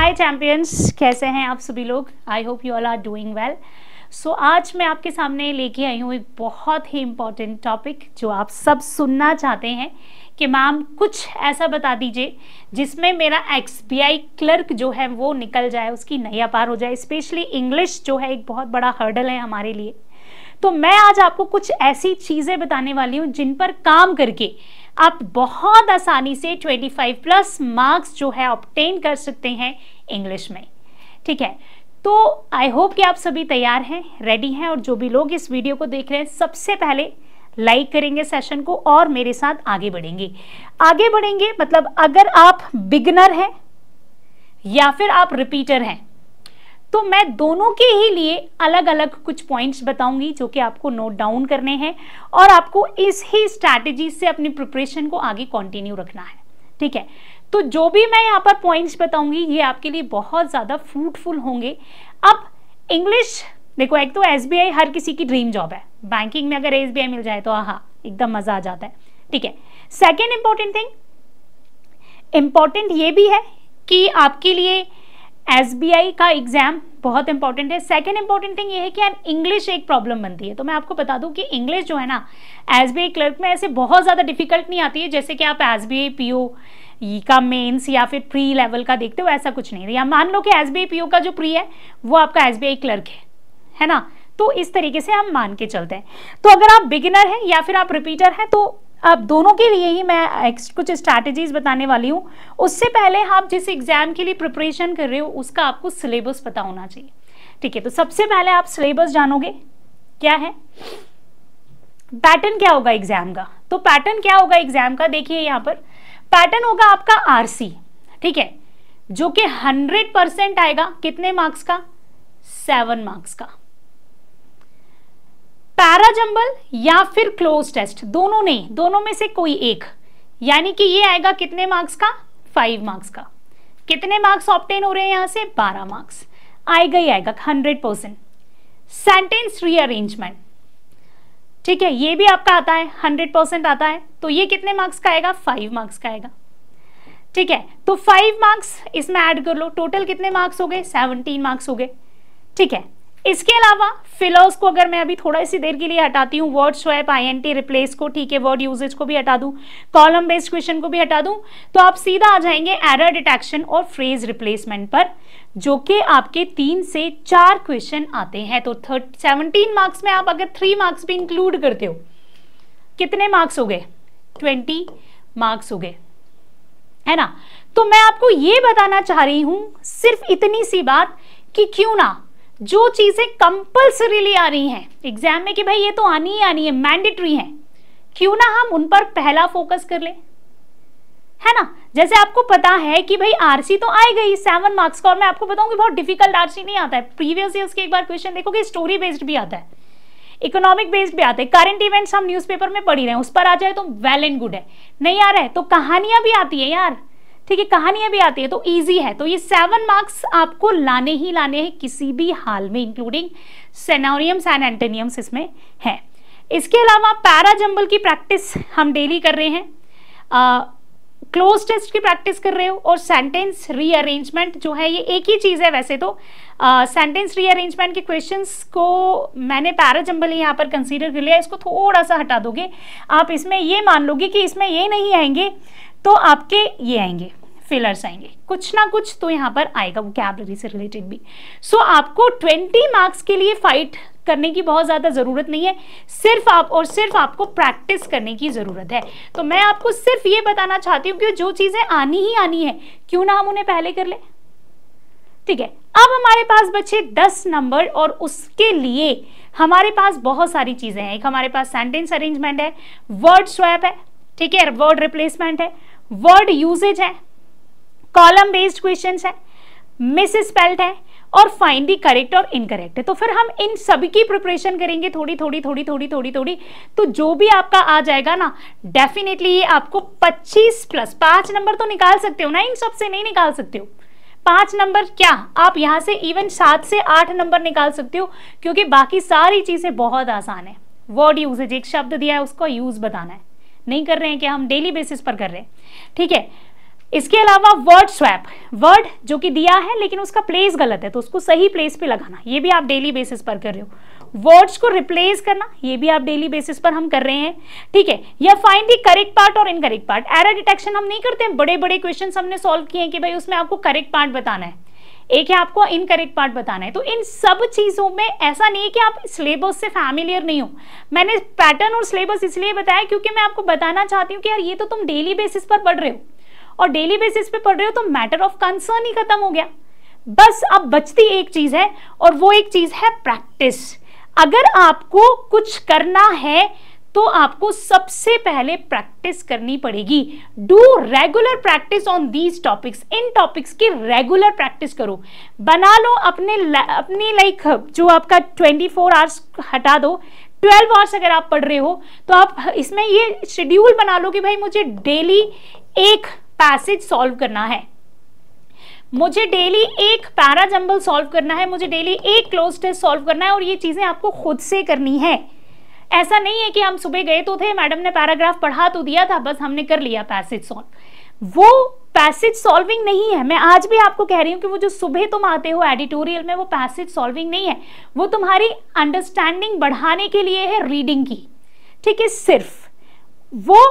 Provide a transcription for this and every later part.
हाय champions, कैसे हैं आप सभी लोग? I hope you all are doing well. So आज मैं आपके सामने लेके आई हूँ एक बहुत ही इम्पॉर्टेंट टॉपिक जो आप सब सुनना चाहते हैं कि मैम कुछ ऐसा बता दीजिए जिसमें मेरा XBI क्लर्क जो है वो निकल जाए, उसकी नैया पार हो जाए। स्पेशली इंग्लिश जो है एक बहुत बड़ा हर्डल है हमारे लिए। तो मैं आज आपको कुछ ऐसी चीज़ें बताने वाली हूँ जिन पर काम करके आप बहुत आसानी से 25+ मार्क्स जो है ऑब्टेन कर सकते हैं इंग्लिश में। ठीक है, तो आई होप कि आप सभी तैयार हैं, रेडी हैं। और जो भी लोग इस वीडियो को देख रहे हैं सबसे पहले लाइक करेंगे सेशन को और मेरे साथ आगे बढ़ेंगे। मतलब अगर आप बिगिनर हैं या फिर आप रिपीटर हैं तो मैं दोनों के ही लिए अलग अलग कुछ पॉइंट्स बताऊंगी जो कि आपको नोट डाउन करने हैं और आपको इस ही स्ट्रैटेजी से अपनी प्रिपरेशन को आगे कंटिन्यू रखना है। ठीक है, तो जो भी मैं यहाँ पर पॉइंट्स बताऊंगी ये आपके लिए बहुत ज़्यादा फ्रूटफुल होंगे। अब इंग्लिश देखो, एक तो SBI हर किसी की ड्रीम जॉब है। बैंकिंग में अगर SBI मिल जाए तो आहा एकदम मज़ा आ जाता है। ठीक है, सेकेंड इम्पॉर्टेंट ये भी है कि आपके लिए SBI का एग्जाम बहुत इंपॉर्टेंट है। सेकेंड इंपॉर्टेंट थिंग ये है कि यार इंग्लिश एक प्रॉब्लम बनती है। तो मैं आपको बता दूं कि इंग्लिश जो है ना SBI क्लर्क में ऐसे बहुत ज़्यादा डिफिकल्ट नहीं आती है जैसे कि आप SBI PO का मेंस या फिर प्री लेवल का देखते हो, ऐसा कुछ नहीं है। या मान लो कि SBI PO का जो प्री है वो आपका SBI क्लर्क है ना। तो इस तरीके से हम मान के चलते हैं। तो अगर आप बिगिनर हैं या फिर आप रिपीटर हैं तो आप दोनों के लिए ही मैं कुछ स्ट्रैटेजीज बताने वाली हूँ। उससे पहले आप जिस एग्जाम के लिए प्रिपरेशन कर रहे हो उसका आपको सिलेबस पता होना चाहिए। ठीक है, तो सबसे पहले आप सिलेबस जानोगे क्या है, पैटर्न क्या होगा एग्जाम का। तो पैटर्न क्या होगा एग्जाम का, देखिए यहाँ पर पैटर्न होगा आपका RC। ठीक है, जो कि 100% आएगा। कितने मार्क्स का? 7 मार्क्स का। पैराजंबल या फिर क्लोज टेस्ट, दोनों नहीं, दोनों में से कोई एक, यानी कि ये आएगा कितने मार्क्स का? 5 मार्क्स का। कितने मार्क्स ऑब्टेन हो रहे हैं यहां से? 12 मार्क्स आएगा ही आएगा 100%। सेंटेंस रीअरेंजमेंट, ठीक है, ये भी आपका आता है, 100% आता है। तो ये कितने मार्क्स का आएगा? 5 मार्क्स का आएगा। ठीक है, तो 5 मार्क्स इसमें ऐड कर लो, टोटल कितने मार्क्स हो गए? 17 मार्क्स हो गए। ठीक है, इसके अलावा फिलर्स को अगर मैं अभी थोड़ा सी देर के लिए हटाती हूँ, वर्ड स्वैप, INT रिप्लेस को, ठीक है, वर्ड यूजेज को भी हटा दूं, कॉलम बेस्ड क्वेश्चन को भी हटा दूं, तो आप सीधा आ जाएंगे एरर डिटेक्शन और फ्रेज रिप्लेसमेंट पर, जो कि आपके 3 से 4 क्वेश्चन आते हैं। तो 17 मार्क्स में आप अगर 3 मार्क्स भी इंक्लूड करते हो, कितने मार्क्स हो गए? 20 मार्क्स हो गए, है ना। तो मैं आपको ये बताना चाह रही हूं सिर्फ इतनी सी बात कि क्यों ना जो चीजें कंपल्सरीली आ रही हैं एग्जाम में कि भाई ये तो आनी ही आनी है, मैंडेटरी है, क्यों ना हम उन पर पहला फोकस कर ले, है ना। जैसे आपको पता है कि भाई RC तो आएगा ही 7 मार्क्स का, और मैं आपको बताऊं कि बहुत डिफिकल्ट RC नहीं आता है। प्रीवियस ईयर्स के एक बार क्वेश्चन देखोगे, स्टोरी बेस्ड भी आता है, इकोनॉमिक बेस्ड भी आता है, करंट इवेंट्स हम न्यूज़पेपर में पढ़ ही रहे हैं, उस पर आ जाए तो वेल एंड गुड है। नहीं आ रहा है तो कहानियां भी आती है यार, ठीक है, कहानियां भी आती है तो इजी है। तो ये 7 मार्क्स आपको लाने ही लाने हैं किसी भी हाल में, इंक्लूडिंग सिनोनिम्स एंड एंटोनिम्स इसमें है। इसके अलावा पैराजंबल की प्रैक्टिस हम डेली कर रहे हैं, क्लोज टेस्ट की प्रैक्टिस कर रहे हो, और सेंटेंस रीअरेंजमेंट जो है ये एक ही चीज़ है वैसे तो। सेंटेंस रीअरेंजमेंट के क्वेश्चंस को मैंने पैराजंबल यहाँ पर कंसीडर कर लिया, इसको थोड़ा सा हटा दोगे आप, इसमें ये मान लोगे कि इसमें ये नहीं आएंगे तो आपके ये आएंगे, फिलर्स आएंगे, कुछ ना कुछ तो यहाँ पर आएगा वोकैबुलरी से रिलेटेड भी। सो आपको 20 मार्क्स के लिए फाइट करने की बहुत ज़्यादा ज़रूरत नहीं है, सिर्फ आपको प्रैक्टिस करने की ज़रूरत है। तो मैं आपको सिर्फ ये बताना चाहती हूँ कि जो चीज़ें आनी ही आनी है क्यों ना हम उन्हें पहले कर ले। ठीक है, अब हमारे पास बचे 10 नंबर और उसके लिए हमारे पास बहुत सारी चीज़ें हैं। एक हमारे पास सेंटेंस अरेंजमेंट है, वर्ड स्वैप है, ठीक है, वर्ड रिप्लेसमेंट है, वर्ड यूजेज है, कॉलम बेस्ड क्वेश्चंस है, मिस स्पेल्ड है, और फाइंड दी करेक्ट और इनकरेक्ट है। तो फिर हम इन सभी की प्रिपरेशन करेंगे थोड़ी थोड़ी, तो जो भी आपका आ जाएगा ना, डेफिनेटली ये आपको 25+ 5 नंबर तो निकाल सकते हो ना, इन सब से नहीं निकाल सकते हो 5 नंबर, क्या आप यहां से इवन 7 से 8 नंबर निकाल सकते हो, क्योंकि बाकी सारी चीजें बहुत आसान है। वर्ड यूजेज, एक शब्द दिया है उसको यूज बताना है, नहीं कर रहे हैं कि हम डेली बेसिस पर कर रहे हैं। ठीक है, इसके अलावा वर्ड स्वैप, वर्ड जो कि दिया है लेकिन उसका प्लेस गलत है तो उसको सही प्लेस पे लगाना, ये भी आप डेली बेसिस पर कर रहे हो। वर्ड्स को रिप्लेस करना, ये भी आप डेली बेसिस पर हम कर रहे हैं, ठीक है। या फाइंड द करेक्ट पार्ट और इनकरेक्ट पार्ट। एरर डिटेक्शन हम नहीं करते हैं, बड़े बड़े क्वेश्चन हमने सॉल्व किए हैं कि भाई उसमें आपको करेक्ट पार्ट बताना है, एक है आपको इनकरेक्ट पार्ट बताना है। तो इन सब चीजों में ऐसा नहीं है कि आप सिलेबस से फैमिलियर नहीं हो। मैंने पैटर्न और सिलेबस इसलिए बताया क्योंकि मैं आपको बताना चाहती हूँ कि यार ये तो तुम डेली बेसिस पर पढ़ रहे हो, और डेली बेसिस पे पढ़ रहे हो तो मैटर ऑफ कंसर्न ही खत्म हो गया। बस अब बचती एक चीज है और वो एक चीज है प्रैक्टिस। अगर आपको कुछ करना है तो आपको सबसे पहले प्रैक्टिस करनी पड़ेगी। Do regular practice on these topics, in topics की रेगुलर प्रैक्टिस करो। बना लो अपनी लाइक जो आपका 24 आवर्स हटा दो, 12 आवर्स अगर आप पढ़ रहे हो तो आप इसमें ये शेड्यूल बना लो कि भाई मुझे डेली एक पैसेज सॉल्व करना है, मुझे डेली एक पैरा जंबल सॉल्व करना है, मुझे डेली एक क्लोज टेस्ट सॉल्व करना है, और ये चीजें आपको खुद से करनी है। ऐसा नहीं है कि हम सुबह गए तो थे, मैडम ने पैराग्राफ पढ़ा तो दिया था, बस हमने कर लिया पैसेज सॉल्व। वो पैसेज सॉल्विंग नहीं है। मैं आज भी आपको कह रही हूं कि वो जो सुबह तुम आते हो एडिटोरियल में, वो पैसेज सॉल्विंग नहीं है, वो तुम्हारी अंडरस्टैंडिंग बढ़ाने के लिए है रीडिंग की, ठीक है। सिर्फ वो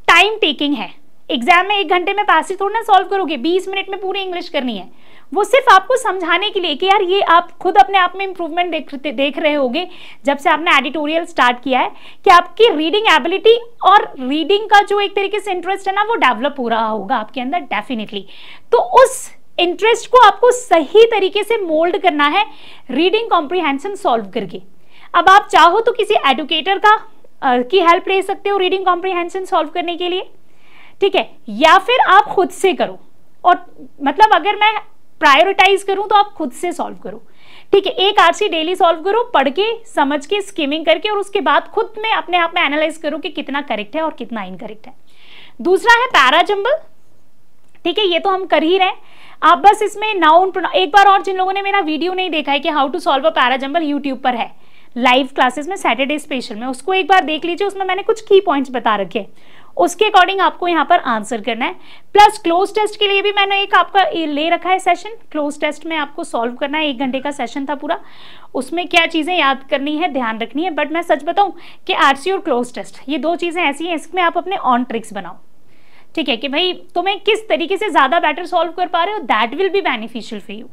टाइम टेकिंग है। एग्जाम में 1 घंटे में पैसेज थोड़ा ना सॉल्व करोगे, 20 मिनट में पूरी इंग्लिश करनी है। वो सिर्फ आपको समझाने के लिए कि यार ये आप खुद अपने आप में इंप्रूवमेंट देख रहे होगे जब से आपने एडिटोरियल स्टार्ट किया है, कि आपकी रीडिंग एबिलिटी और रीडिंग का जो एक तरीके से इंटरेस्ट है ना, वो डेवलप हो रहा होगा आपके अंदर डेफिनेटली। तो उस इंटरेस्ट को आपको सही तरीके से मोल्ड करना है रीडिंग कॉम्प्रिहेंशन सॉल्व करके। अब आप चाहो तो किसी एडुकेटर की हेल्प ले सकते हो रीडिंग कॉम्प्रिहेंशन सॉल्व करने के लिए, ठीक है, या फिर आप खुद से करो। और मतलब अगर मैं प्रायोरिटाइज करूं तो आप खुद से सॉल्व करो, ठीक है। एक आरसी डेली सॉल्व करो, पढ़ के समझ के स्किमिंग करके, और उसके बाद खुद में अपने आप में एनालाइज करो कि कितना करेक्ट है और कितना इनकरेक्ट है। दूसरा है पैरा जंबल, ठीक है, ये तो हम कर ही रहे हैं। आप बस इसमें नाउन, एक बार और जिन लोगों ने मेरा वीडियो नहीं देखा है कि how to solve a para jumble, YouTube पर है लाइव क्लासेस में, सैटरडे स्पेशल में, उसको एक बार देख लीजिए। उसमें मैंने कुछ की पॉइंट्स बता रखे हैं, उसके अकॉर्डिंग आपको यहाँ पर आंसर करना है। प्लस क्लोज टेस्ट के लिए भी मैंने एक आपका ले रखा है सेशन। क्लोज टेस्ट में आपको सॉल्व करना है, 1 घंटे का सेशन था पूरा। उसमें क्या चीजें याद करनी है, ध्यान रखनी है। बट मैं सच बताऊं कि आरसी और क्लोज टेस्ट ये 2 चीजें ऐसी हैं, इसमें आप अपने ऑन ट्रिक्स बनाओ, ठीक है, कि भाई तुम्हें किस तरीके से ज्यादा बेटर सॉल्व कर पा रहे हो, that will be beneficial for you.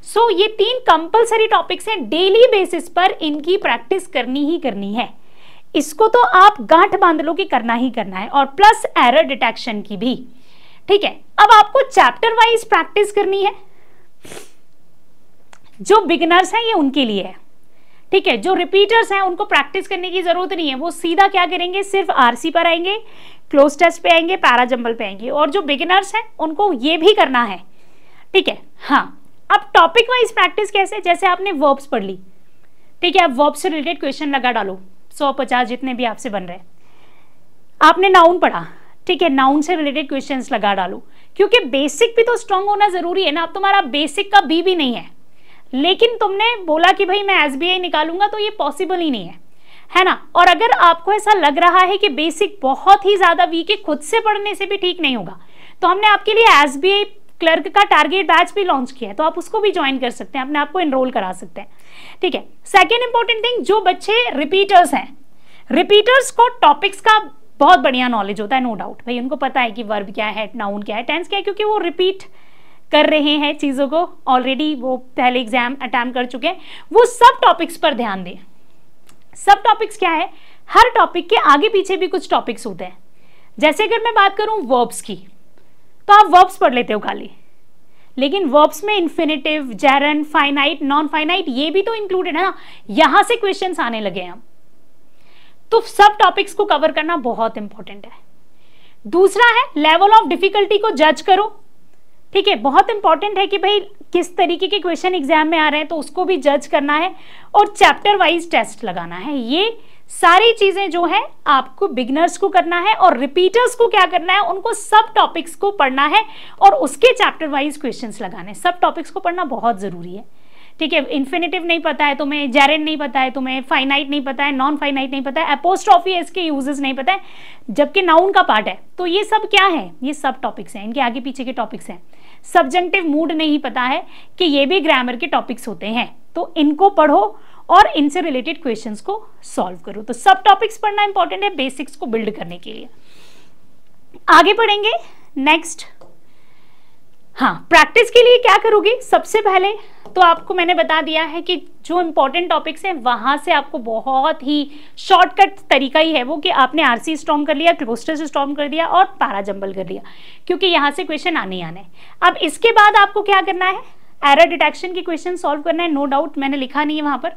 So ये 3 कंपल्सरी टॉपिक्स हैं, डेली बेसिस पर इनकी प्रैक्टिस करनी ही करनी है। इसको तो आप गांठ बांध लो कि करना ही करना है, और प्लस एरर डिटेक्शन की भी, ठीक है। अब आपको चैप्टर वाइज प्रैक्टिस करनी है। जो बिगिनर्स हैं ये उनके लिए है, ठीक है। जो रिपीटर्स हैं उनको प्रैक्टिस करने की जरूरत नहीं है, वो सीधा क्या करेंगे, सिर्फ आरसी पर आएंगे, क्लोज टेस्ट पे आएंगे, पैरा जंबल पे आएंगे। और जो बिगिनर्स हैं उनको ये भी करना है, ठीक है। हाँ, अब टॉपिक वाइज प्रैक्टिस कैसे, जैसे आपने वर्ब्स पढ़ ली, ठीक है, अब वर्ब से रिलेटेड क्वेश्चन लगा डालो, 150 जितने भी आपसे बन रहे हैं। आपने नाउन पढ़ा, ठीक है, नाउन से रिलेटेड क्वेश्चंस लगा डालो, क्योंकि बेसिक भी तो स्ट्रांग होना जरूरी है ना। अब तुम्हारा बेसिक का भी नहीं है, लेकिन तुमने बोला कि भाई मैं एसबीआई निकालूंगा, तो ये पॉसिबल ही नहीं है ना। और अगर आपको ऐसा लग रहा है कि बेसिक बहुत ही ज्यादा वीक है, खुद से पढ़ने से भी ठीक नहीं होगा, तो हमने आपके लिए एसबीआई क्लर्क का टारगेट बैच भी लॉन्च किया है, तो आप उसको भी ज्वाइन कर सकते हैं, अपने आप को एनरोल करा सकते हैं, ठीक है। सेकेंड इंपॉर्टेंट थिंग, जो बच्चे रिपीटर्स हैं, रिपीटर्स को टॉपिक्स का बहुत बढ़िया नॉलेज होता है, नो डाउट भाई, उनको पता है कि वर्ब क्या है, नाउन क्या है, टेंस क्या है, क्योंकि वो रिपीट कर रहे हैं चीजों को, ऑलरेडी वो पहले एग्जाम अटेम्प्ट कर चुके हैं। वो सब टॉपिक्स पर ध्यान दें। सब टॉपिक्स क्या है, हर टॉपिक के आगे पीछे भी कुछ टॉपिक्स होते हैं। जैसे अगर मैं बात करूं वर्ब्स की, तो आप वर्ब्स पढ़ लेते हो खाली, लेकिन वर्ब्स में infinitive, gerund, finite, non finite, ये भी तो इंक्लूडेड है ना। यहां से क्वेश्चंस आने लगे हैं, तो सब टॉपिक्स को कवर करना बहुत इंपॉर्टेंट है। दूसरा है लेवल ऑफ डिफिकल्टी को जज करो, ठीक है, बहुत इंपॉर्टेंट है कि भाई किस तरीके के क्वेश्चन एग्जाम में आ रहे हैं, तो उसको भी जज करना है, और चैप्टर वाइज टेस्ट लगाना है। ये सारी चीजें जो है आपको बिगिनर्स को करना है, और रिपीटर्स को क्या करना है, उनको सब टॉपिक्स को पढ़ना है और उसके चैप्टर वाइज क्वेश्चंस लगाने। सब टॉपिक्स को पढ़ना बहुत जरूरी है, ठीक है, इन्फिनेटिव नहीं पता है तुम्हें, जेरेंड नहीं पता है तुम्हें, फाइनाइट नहीं पता है, नॉन फाइनाइट नहीं पता है, एपोस्ट्रॉफी इसके यूजेस नहीं पता है, जबकि नाउन का पार्ट है। तो ये सब क्या है, ये सब टॉपिक्स हैं, इनके आगे पीछे के टॉपिक्स हैं। सब्जेक्टिव मूड नहीं पता है कि ये भी ग्रामर के टॉपिक्स होते हैं, तो इनको पढ़ो और इनसे रिलेटेड क्वेश्चंस को सॉल्व करो। तो सब टॉपिक्स पढ़ना इंपॉर्टेंट है बेसिक्स को बिल्ड करने के लिए। आगे पढ़ेंगे नेक्स्ट। हाँ, प्रैक्टिस के लिए क्या करोगे, सबसे पहले तो आपको मैंने बता दिया है कि जो इंपॉर्टेंट टॉपिक्स हैं वहां से आपको बहुत ही शॉर्टकट तरीका ही है वो कि आपने आरसी स्ट्रॉन्ग कर लिया, क्लोस्टर स्ट्रॉन्ग कर दिया और पैरा जंबल कर लिया, क्योंकि यहां से क्वेश्चन आने ही आने हैं। अब इसके बाद आपको क्या करना है, एरर डिटेक्शन के क्वेश्चन सॉल्व करना है। नो डाउट मैंने लिखा नहीं है वहां पर,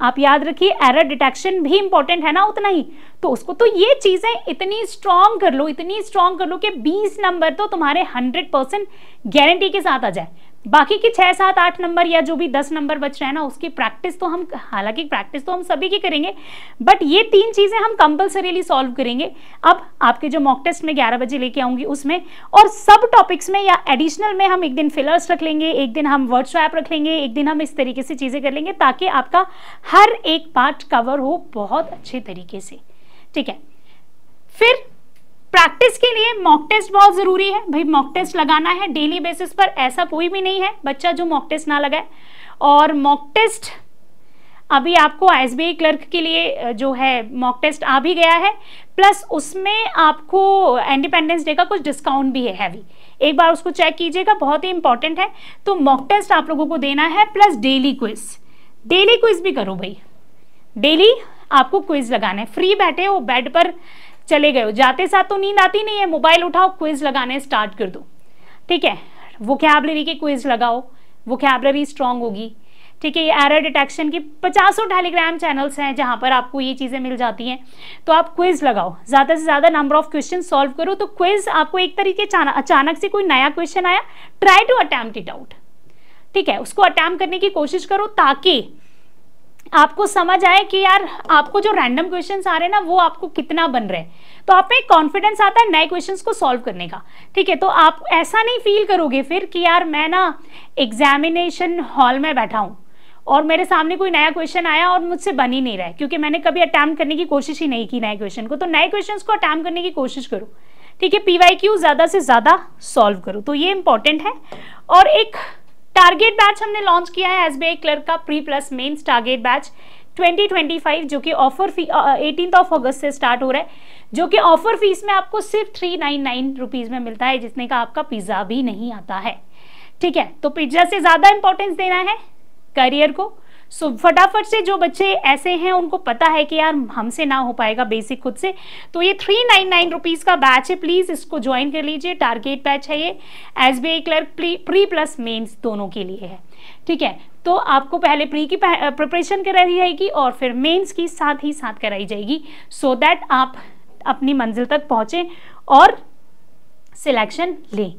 आप याद रखिए एरर डिटेक्शन भी इंपॉर्टेंट है ना उतना ही, तो उसको तो ये चीजें इतनी स्ट्रॉन्ग कर लो, इतनी स्ट्रॉन्ग कर लो कि 20 नंबर तो तुम्हारे 100% गारंटी के साथ आ जाए। बाकी के 6, 7, 8 नंबर या जो भी 10 नंबर बच रहे हैं ना, उसकी प्रैक्टिस तो हम, हालांकि प्रैक्टिस तो हम सभी की करेंगे, बट ये 3 चीजें हम कंपल्सरीली सॉल्व करेंगे। अब आपके जो मॉक टेस्ट में 11 बजे लेके आऊंगी उसमें, और सब टॉपिक्स में या एडिशनल में हम एक दिन फिलर्स रख लेंगे, एक दिन हम वर्ड स्वैप रख लेंगे, एक दिन हम इस तरीके से चीजें कर लेंगे ताकि आपका हर एक पार्ट कवर हो बहुत अच्छे तरीके से। ठीक है, फिर प्रैक्टिस के लिए मॉक टेस्ट बहुत जरूरी है भाई, मॉक टेस्ट लगाना है डेली बेसिस पर। ऐसा कोई भी नहीं है बच्चा जो मॉक टेस्ट ना लगाए। और मॉक टेस्ट अभी आपको एसबीआई क्लर्क के लिए जो है मॉक टेस्ट आ भी गया है, प्लस उसमें आपको इंडिपेंडेंस डे का कुछ डिस्काउंट भी है हैवी, एक बार उसको चेक कीजिएगा, बहुत ही इंपॉर्टेंट है। तो मॉक टेस्ट आप लोगों को देना है, plus daily quiz, daily quiz भी करो भाई, डेली आपको क्विज लगाना है। फ्री बैठे हो, बेड पर चले गए हो, जाते साथ तो नींद आती नहीं है, मोबाइल उठाओ, क्विज लगाने स्टार्ट कर दो। ठीक है, वोकैबुलरी के क्विज लगाओ, वोकैबुलरी स्ट्रांग होगी। ठीक है, ये एरर डिटेक्शन की 50 टेलीग्राम चैनल्स हैं जहां पर आपको ये चीजें मिल जाती हैं, तो आप क्विज लगाओ, ज्यादा से ज्यादा नंबर ऑफ क्वेश्चन सॉल्व करो। तो क्विज आपको एक तरीके अचानक से कोई नया क्वेश्चन आया, try to attempt it out. ठीक है, उसको अटेम्प्ट करने की कोशिश करो ताकि आपको समझ आए कि यार आपको जो रैंडम क्वेश्चंस आ रहे हैं ना वो आपको कितना बन रहे हैं, तो आप में एक कॉन्फिडेंस आता है नए क्वेश्चंस को सॉल्व करने का। ठीक है, तो आप ऐसा नहीं फील करोगे फिर कि यार मैं ना एग्जामिनेशन हॉल में बैठा हूं और मेरे सामने कोई नया क्वेश्चन आया और मुझसे बन ही नहीं रहा है, क्योंकि मैंने कभी अटेम्प्ट करने की कोशिश ही नहीं की नए क्वेश्चन को। तो नए क्वेश्चन को अटेम्प्ट करने की कोशिश करो। ठीक है, PYQ ज्यादा से ज्यादा सॉल्व करो, तो ये इंपॉर्टेंट है। और एक टारगेट बैच हमने लॉन्च किया है एसबीआई क्लर्क का, pre plus mains target batch 2025, जो कि ऑफर 18 अगस्त से स्टार्ट हो रहा है, जो कि ऑफर फीस में आपको सिर्फ 399 रुपीज में मिलता है, जिसने का आपका पिज्जा भी नहीं आता है। ठीक है, तो पिज्जा से ज्यादा इंपॉर्टेंस देना है करियर को। सो फटाफट से जो बच्चे ऐसे हैं उनको पता है कि यार हमसे ना हो पाएगा बेसिक खुद से, तो ये 399 रुपीज का बैच है, प्लीज इसको ज्वाइन कर लीजिए। टारगेट बैच है ये, SBI clerk pre plus mains दोनों के लिए है। ठीक है, तो आपको पहले प्री की प्रिपरेशन कराई जाएगी और फिर मेंस की साथ ही साथ कराई जाएगी, सो दैट आप अपनी मंजिल तक पहुंचे और सिलेक्शन लें।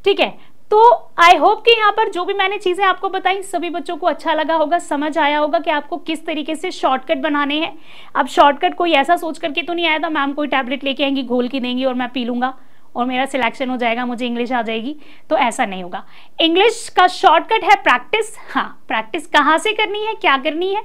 ठीक है, तो आई होप कि यहाँ पर जो भी मैंने चीजें आपको बताई सभी बच्चों को अच्छा लगा होगा, समझ आया होगा कि आपको किस तरीके से शॉर्टकट बनाने हैं। अब शॉर्टकट कोई ऐसा सोच करके तो नहीं आया था मैम कोई टैबलेट लेके आएंगी, घोल के देंगी और मैं पी लूंगा और मेरा सिलेक्शन हो जाएगा, मुझे इंग्लिश आ जाएगी, तो ऐसा नहीं होगा। इंग्लिश का शॉर्टकट है प्रैक्टिस। हाँ, प्रैक्टिस कहाँ से करनी है, क्या करनी है,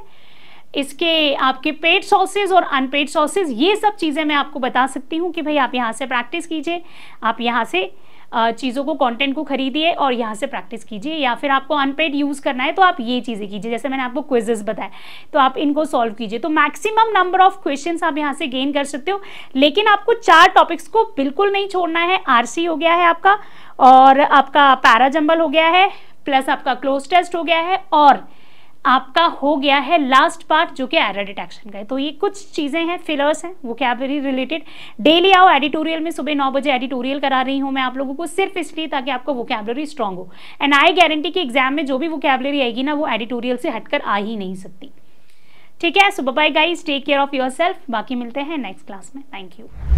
इसके आपके पेड सोर्सेज और अनपेड सोर्सेज, ये सब चीज़ें मैं आपको बता सकती हूँ कि भाई आप यहाँ से प्रैक्टिस कीजिए, आप यहाँ से चीज़ों को कंटेंट को खरीदिए और यहाँ से प्रैक्टिस कीजिए, या फिर आपको अनपेड यूज़ करना है तो आप ये चीज़ें कीजिए, जैसे मैंने आपको क्विजेस बताए तो आप इनको सॉल्व कीजिए। तो मैक्सिमम नंबर ऑफ क्वेश्चंस आप यहाँ से गेन कर सकते हो, लेकिन आपको 4 टॉपिक्स को बिल्कुल नहीं छोड़ना है। आरसी हो गया है आपका, और आपका पैरा जंबल हो गया है, प्लस आपका क्लोज टेस्ट हो गया है, और आपका हो गया है लास्ट पार्ट जो कि एरर डिटेक्शन का है। तो ये कुछ चीज़ें हैं, फिलर्स हैं वोकैबुलरी रिलेटेड। डेली आओ एडिटोरियल में, सुबह 9 बजे एडिटोरियल करा रही हूँ मैं आप लोगों को, सिर्फ इसलिए ताकि आपको वोकैबुलरी स्ट्रांग हो। एंड आई गारंटी कि एग्जाम में जो भी वोकैबुलरी आएगी ना वो एडिटोरियल से हटकर आ ही नहीं सकती। ठीक है, so bye guys, take care of yourself. बाकी मिलते हैं नेक्स्ट क्लास में। Thank you.